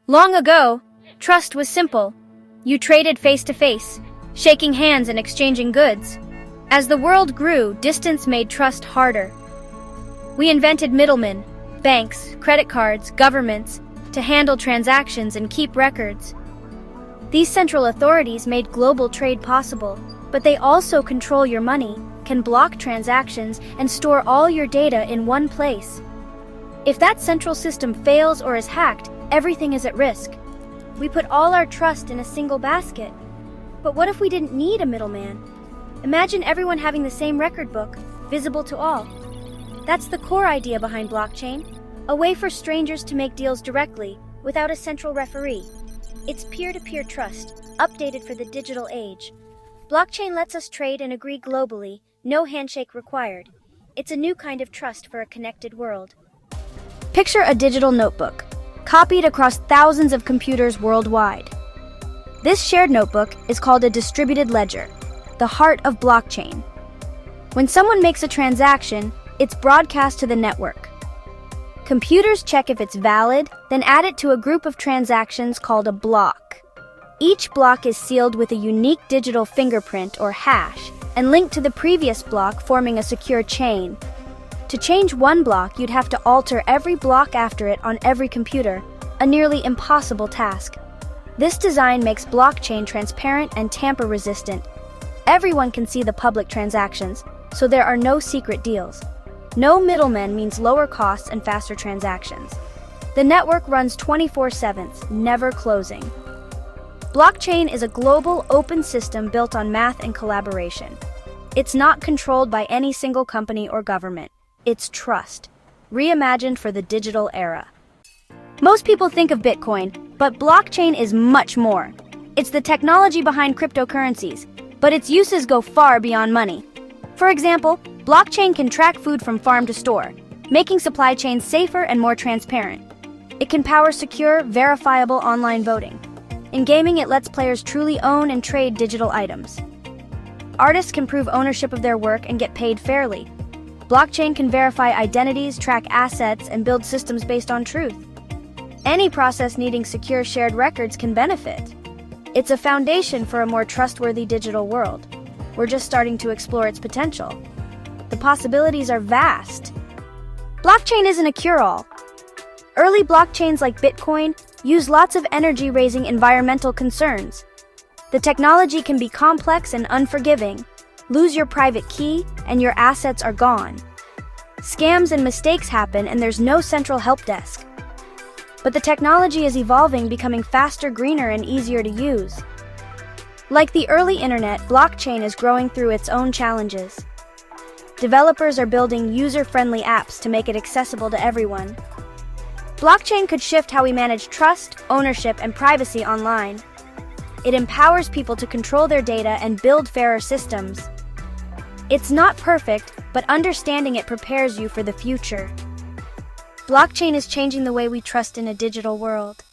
Long ago, trust was simple. You traded face to face, shaking hands and exchanging goods. As the world grew, distance made trust harder. We invented middlemen, banks, credit cards, governments, to handle transactions and keep records. These central authorities made global trade possible, but they also control your money, can block transactions, and store all your data in one place. If that central system fails or is hacked, everything is at risk. We put all our trust in a single basket. But what if we didn't need a middleman? Imagine everyone having the same record book, visible to all. That's the core idea behind blockchain, a way for strangers to make deals directly, without a central referee. It's peer-to-peer trust, updated for the digital age. Blockchain lets us trade and agree globally, no handshake required. It's a new kind of trust for a connected world. Picture a digital notebook, copied across thousands of computers worldwide. This shared notebook is called a distributed ledger, the heart of blockchain. When someone makes a transaction, it's broadcast to the network. Computers check if it's valid, then add it to a group of transactions called a block. Each block is sealed with a unique digital fingerprint or hash and linked to the previous block, forming a secure chain. To change one block, you'd have to alter every block after it on every computer, a nearly impossible task. This design makes blockchain transparent and tamper-resistant. Everyone can see the public transactions, so there are no secret deals. No middlemen means lower costs and faster transactions. The network runs 24/7, never closing. Blockchain is a global, open system built on math and collaboration. It's not controlled by any single company or government. It's trust, reimagined for the digital era. Most people think of Bitcoin, but blockchain is much more. It's the technology behind cryptocurrencies, but its uses go far beyond money. For example, blockchain can track food from farm to store, making supply chains safer and more transparent. It can power secure, verifiable online voting. In gaming, it lets players truly own and trade digital items. Artists can prove ownership of their work and get paid fairly. Blockchain can verify identities, track assets, and build systems based on truth. Any process needing secure shared records can benefit. It's a foundation for a more trustworthy digital world. We're just starting to explore its potential. The possibilities are vast. Blockchain isn't a cure-all. Early blockchains like Bitcoin use lots of energy, raising environmental concerns. The technology can be complex and unforgiving. Lose your private key, and your assets are gone. Scams and mistakes happen, and there's no central help desk. But the technology is evolving, becoming faster, greener, and easier to use. Like the early internet, blockchain is growing through its own challenges. Developers are building user-friendly apps to make it accessible to everyone. Blockchain could shift how we manage trust, ownership, and privacy online. It empowers people to control their data and build fairer systems. It's not perfect, but understanding it prepares you for the future. Blockchain is changing the way we trust in a digital world.